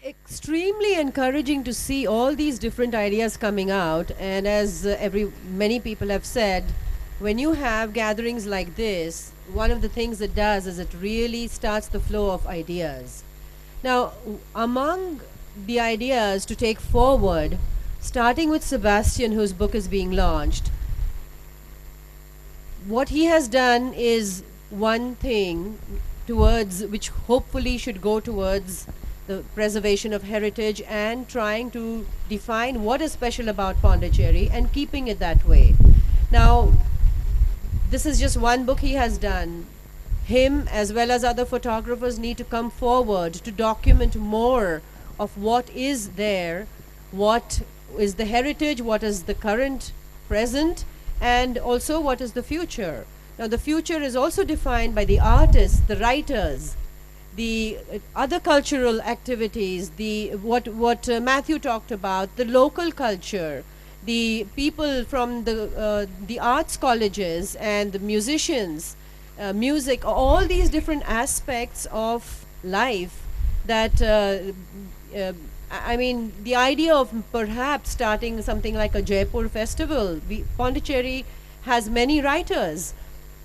extremely encouraging to see all these different ideas coming out. And as many people have said, when you have gatherings like this, one of the things it does is it really starts the flow of ideas. Now, among the ideas to take forward, starting with Sebastian, whose book is being launched, what he has done is one thing towards which hopefully should go towards the preservation of heritage and trying to define what is special about Pondicherry and keeping it that way. Now, this is just one book he has done. Him as well as other photographers need to come forward to document more of what is there, what is the heritage, what is the current, present, and also what is the future. Now the future is also defined by the artists, the writers, the other cultural activities, what Matthew talked about, the local culture, the people from the arts colleges and the musicians, music, all these different aspects of life that I mean, the idea of perhaps starting something like a Jaipur festival. Pondicherry has many writers,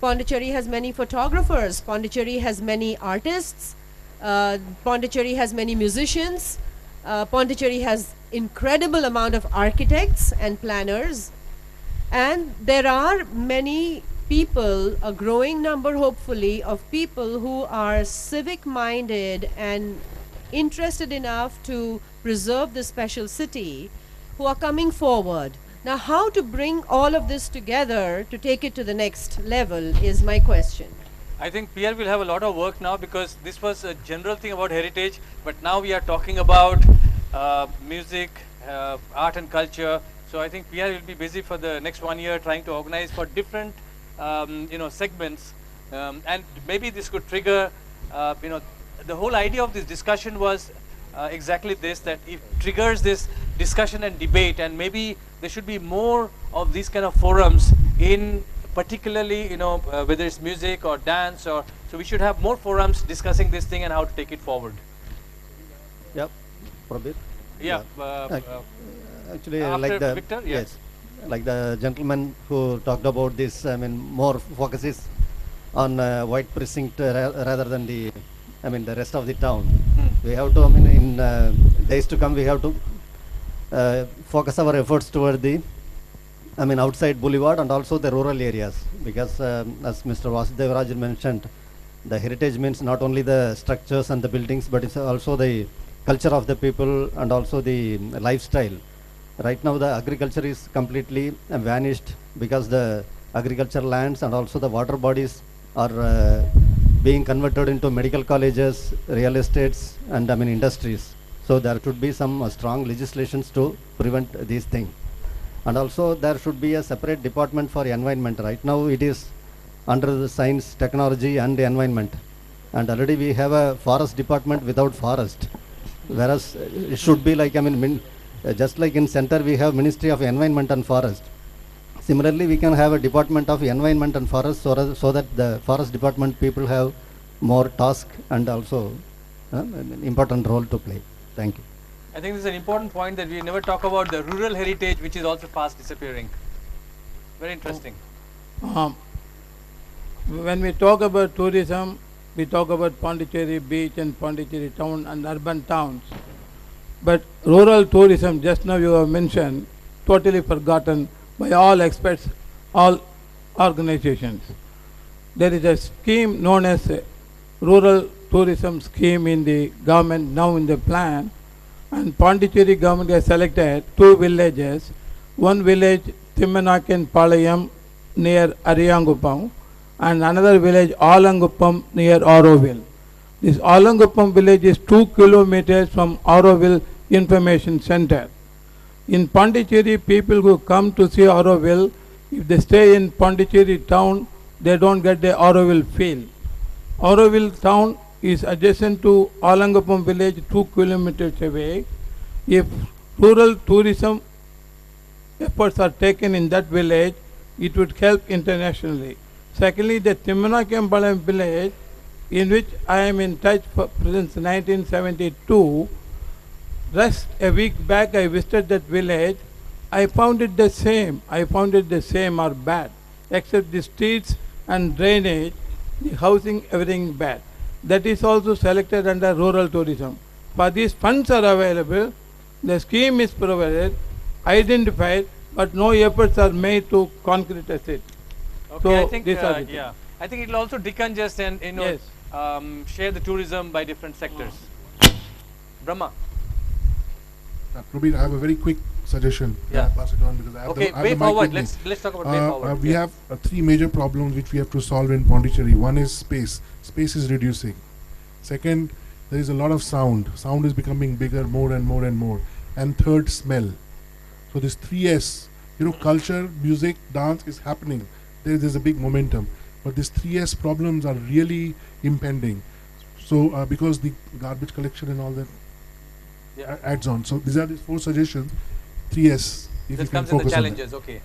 Pondicherry has many photographers, Pondicherry has many artists, Pondicherry has many musicians, Pondicherry has incredible amount of architects and planners, and there are many people, a growing number hopefully, of people who are civic minded and interested enough to preserve this special city, who are coming forward. Now, how to bring all of this together to take it to the next level is my question. I think Pierre will have a lot of work now, because this was a general thing about heritage, but now we are talking about music, art and culture. So I think Pierre will be busy for the next 1 year trying to organize for different segments, and maybe this could trigger the whole idea of this discussion was exactly this, that it triggers this discussion and debate, and maybe there should be more of these kind of forums in particularly, whether it's music or dance, or so we should have more forums discussing this thing and how to take it forward. Yep, Prabir. Yeah. Actually, after like the Victor, yes, like the gentleman who talked about this. I mean, more focuses on white precinct rather than the rest of the town. We have to, in days to come, we have to focus our efforts toward the, outside boulevard and also the rural areas, because as Mr. Vasudevarajan mentioned, the heritage means not only the structures and the buildings, but it's also the culture of the people and also the lifestyle. Right now, the agriculture is completely vanished, because the agriculture lands and also the water bodies are being converted into medical colleges, real estates, and industries. So there should be some strong legislations to prevent these things. And also there should be a separate department for environment. Right now it is under the science, technology and environment. And already we have a forest department without forest. Whereas it should be like, just like in center we have Ministry of Environment and Forest. Similarly, we can have a department of environment and forest, so that the forest department people have more task and also an important role to play. Thank you. I think this is an important point, that we never talk about the rural heritage, which is also fast disappearing. Very interesting. When we talk about tourism, we talk about Pondicherry beach and Pondicherry town and urban towns. But rural tourism, just now you have mentioned, totally forgotten by all experts, all organizations. There is a scheme known as a rural tourism scheme in the government, now in the plan, and Pondicherry government has selected 2 villages. One village, Thimmanakan Palayam, near Ariyanguppam, and another village, Alanguppam, near Auroville. This Alanguppam village is 2 kilometers from Auroville Information Center. In Pondicherry, people who come to see Auroville, if they stay in Pondicherry town, they don't get the Auroville feel. Auroville town is adjacent to Alanguppam village, 2 kilometers away. If rural tourism efforts are taken in that village, it would help internationally. Secondly, the Thimmanakambalam village, in which I am in touch since 1972, Just a week back I visited that village. I found it the same. I found it the same or bad, except the streets and drainage, the housing, everything bad. That is also selected under rural tourism. For these funds are available, the scheme is provided, identified, but no efforts are made to concretize it. Okay, So I think these are the yeah, I think it will also decongest and Yes. share the tourism by different sectors. Brahma. Prabir, I have a very quick suggestion. Yeah. I'll pass it on because I have Okay, the, I have way the mic forward. with me. Let's talk about way forward. We Yeah. have three major problems which we have to solve in Pondicherry. One is space. Space is reducing. Second, there is a lot of sound. Sound is becoming bigger, more and more and more. And third, smell. So this 3S, culture, music, dance is happening. There's a big momentum. But these 3S problems are really impending. So because the garbage collection and all that Yeah. adds on. So these are the 4 suggestions. 3S. If This you can comes in the focus on that. challenges. Okay.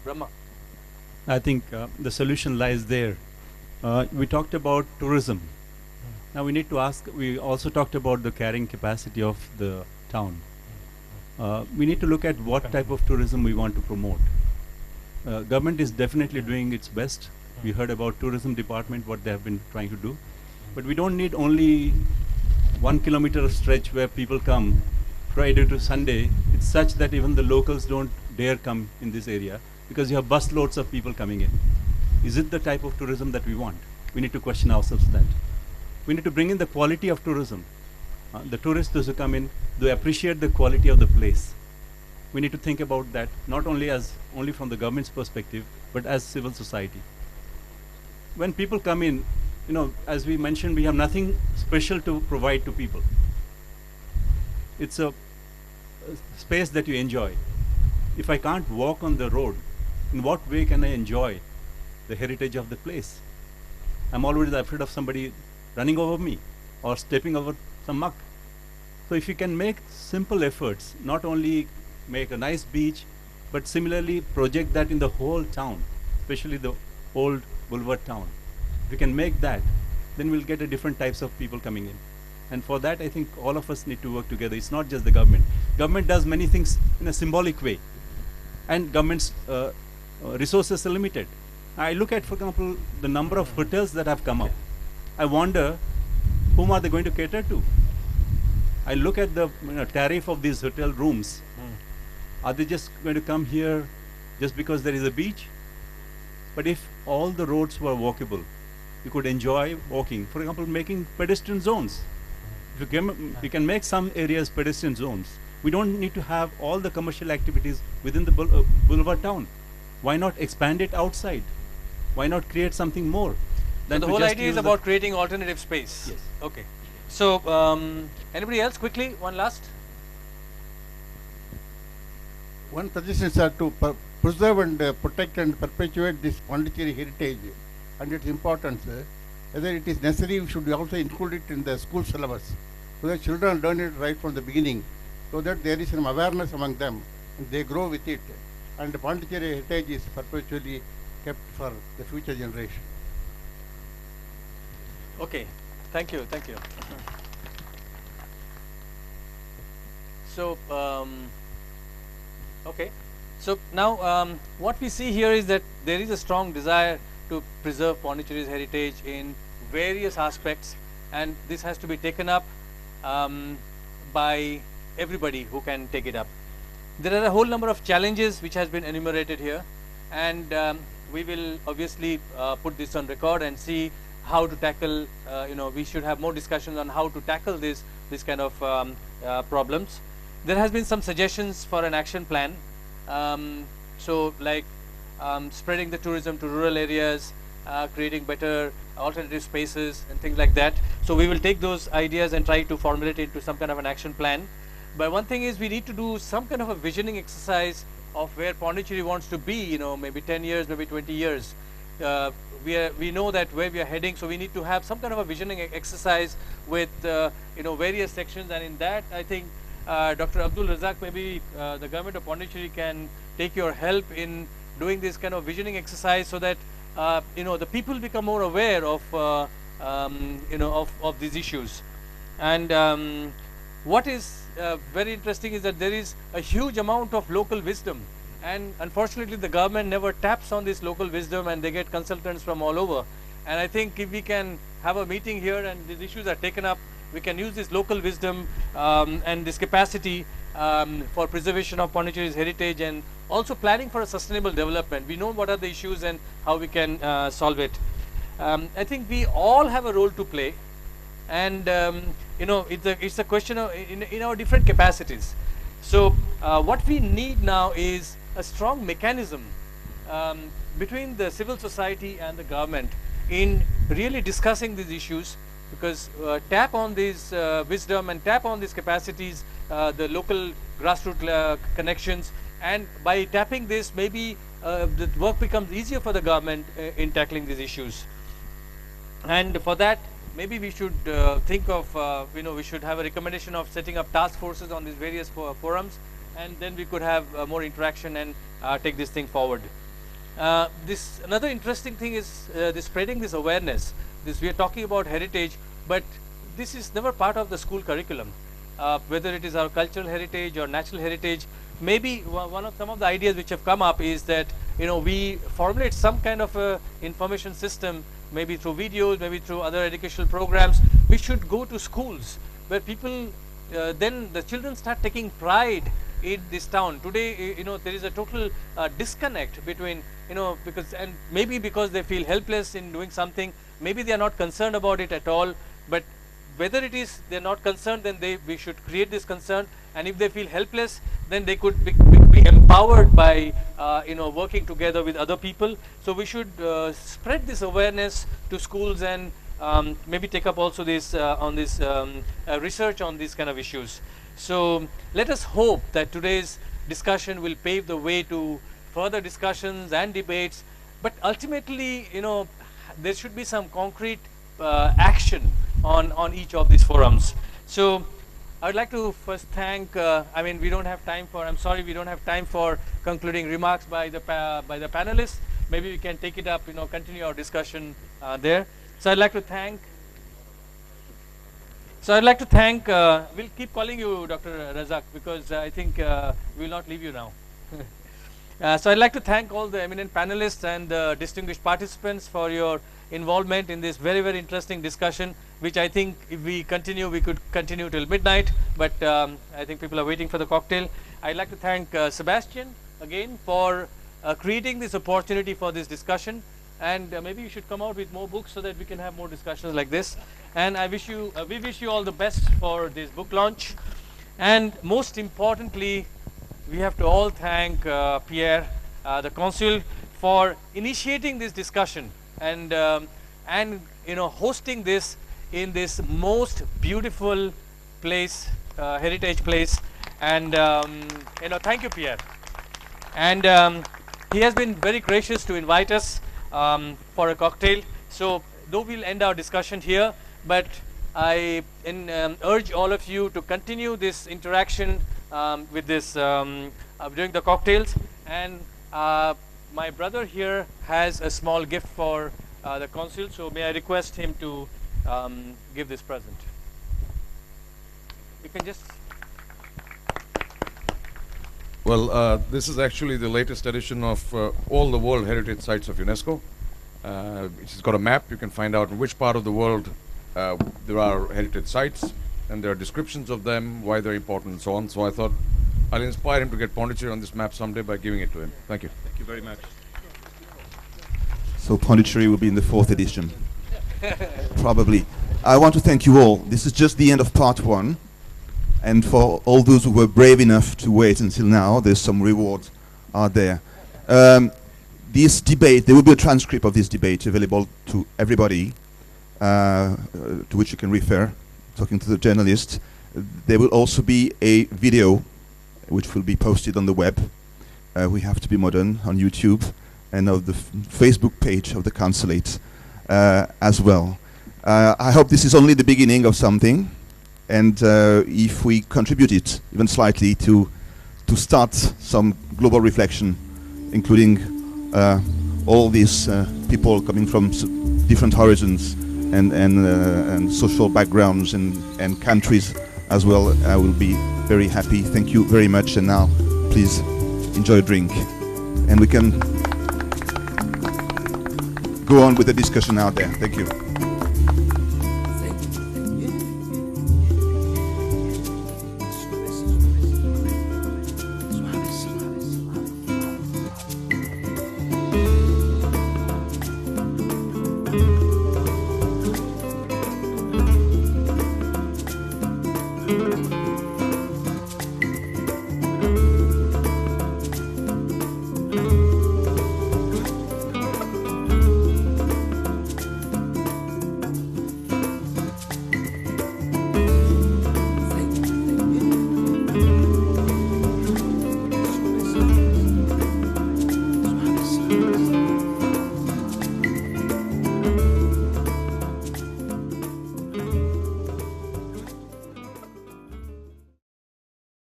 Brahma. I think the solution lies there. We talked about tourism. Now we need to ask, we also talked about the carrying capacity of the town. We need to look at what type of tourism we want to promote. Government is definitely doing its best. We heard about tourism department, what they have been trying to do. But we don't need only 1 kilometer stretch where people come Friday to Sunday. It's such that even the locals don't dare come in this area because you have bus loads of people coming in. Is it the type of tourism that we want? We need to question ourselves that. We need to bring in the quality of tourism. The tourists, those who come in, they appreciate the quality of the place. We need to think about that, not only from the government's perspective, but as civil society. When people come in, as we mentioned, we have nothing special to provide to people. It's a space that you enjoy. If I can't walk on the road, in what way can I enjoy the heritage of the place? I'm always afraid of somebody running over me or stepping over some muck. So if you can make simple efforts, not only make a nice beach, but similarly project that in the whole town, especially the old boulevard town. If we can make that, then we'll get a different types of people coming in. And for that, I think all of us need to work together. It's not just the government. Government does many things in a symbolic way. And government's resources are limited. I look at, for example, the number of hotels that have come up. I wonder, whom are they going to cater to? I look at the tariff of these hotel rooms. Are they just going to come here just because there is a beach? But if all the roads were walkable, you could enjoy walking. For example, making pedestrian zones. If you can make some areas pedestrian zones, we don't need to have all the commercial activities within the boulevard town. Why not expand it outside? Why not create something more? So the whole idea is about creating alternative space. Yes. Okay. So anybody else quickly? One last. One suggestion is to preserve and protect and perpetuate this Pondicherry heritage and its importance. Whether it is necessary, we should also include it in the school syllabus so that children learn it right from the beginning, so that there is some awareness among them and they grow with it. And the Pondicherry heritage is perpetually kept for the future generation. Okay. Thank you. Thank you. So okay. So now what we see here is that there is a strong desire to preserve Pondicherry's heritage in various aspects, and this has to be taken up by everybody who can take it up. There are a whole number of challenges which has been enumerated here, and we will obviously put this on record and see how to tackle, we should have more discussions on how to tackle this kind of problems. There has been some suggestions for an action plan. So like spreading the tourism to rural areas, creating better alternative spaces and things like that. So we will take those ideas and try to formulate it into some kind of an action plan. But one thing is we need to do some kind of a visioning exercise of where Pondicherry wants to be, maybe 10 years, maybe 20 years. We know that where we are heading, so we need to have some kind of a visioning exercise with various sections, and in that I think Dr. Abdul Razak, maybe the government of Pondicherry can take your help in doing this kind of visioning exercise so that the people become more aware of of these issues. And what is very interesting is that there is a huge amount of local wisdom, and unfortunately the government never taps on this local wisdom, and they get consultants from all over. And I think if we can have a meeting here and these issues are taken up, we can use this local wisdom and this capacity for preservation of Pondicherry's heritage, and also planning for a sustainable development. We know what are the issues and how we can solve it. I think we all have a role to play, and you know, it's a question of in our different capacities. So what we need now is a strong mechanism between the civil society and the government in really discussing these issues, because tap on this wisdom and tap on these capacities, the local grassroots connections, and by tapping this, maybe the work becomes easier for the government in tackling these issues. And for that, maybe we should think of, you know, we should have a recommendation of setting up task forces on these various forums, and then we could have more interaction and take this thing forward. This another interesting thing is this spreading this awareness. We are talking about heritage, but this is never part of the school curriculum. Whether it is our cultural heritage or natural heritage, maybe some of the ideas which have come up is that, you know, we formulate some kind of a information system, maybe through videos, maybe through other educational programs. We should go to schools where people, then the children start taking pride in this town. Today, you know, there is a total disconnect between, you know, and maybe because they feel helpless in doing something, maybe they are not concerned about it at all. But whether it is they are not concerned, then we should create this concern, and if they feel helpless, then they could be empowered by you know, working together with other people. So we should spread this awareness to schools, and maybe take up also this on this research on these kind of issues. So let us hope that today's discussion will pave the way to further discussions and debates, but ultimately, you know, there should be some concrete action on each of these forums. So I would like to first thank, I mean, we don't have time for, I'm sorry, we don't have time for concluding remarks by the panelists. Maybe we can take it up, you know, continue our discussion there. So I'd like to thank, we'll keep calling you Dr. Razak, because I think we will not leave you now. So I'd like to thank all the eminent panelists and the distinguished participants for your involvement in this very, very interesting discussion, which I think if we continue, we could continue till midnight, but I think people are waiting for the cocktail. I'd like to thank Sebastian again for creating this opportunity for this discussion, and maybe you should come out with more books so that we can have more discussions like this. And I wish you, we wish you all the best for this book launch. And most importantly, we have to all thank Pierre, the consul, for initiating this discussion and you know, hosting this in this most beautiful place, heritage place. And you know, thank you, Pierre. And he has been very gracious to invite us for a cocktail. So though we'll end our discussion here, but I urge all of you to continue this interaction with this during the cocktails. And my brother here has a small gift for the consul, so may I request him to give this present. You can just... Well, this is actually the latest edition of all the World Heritage Sites of UNESCO. It's got a map. You can find out in which part of the world there are heritage sites, and there are descriptions of them, why they're important, and so on. So I thought I'll inspire him to get Pondicherry on this map someday by giving it to him. Thank you. Thank you very much. So Pondicherry will be in the 4th edition. Probably. I want to thank you all. This is just the end of part 1. And for all those who were brave enough to wait until now, there's some rewards out there. This debate, there will be a transcript of this debate available to everybody, to which you can refer, talking to the journalists. There will also be a video which will be posted on the web. We have to be modern, on YouTube, and of the Facebook page of the consulate as well. I hope this is only the beginning of something, and if we contribute it even slightly to start some global reflection, including all these people coming from different horizons and social backgrounds and countries as well, I will be very happy. Thank you very much. And now, please enjoy a drink. And we can go on with the discussion out there. Thank you.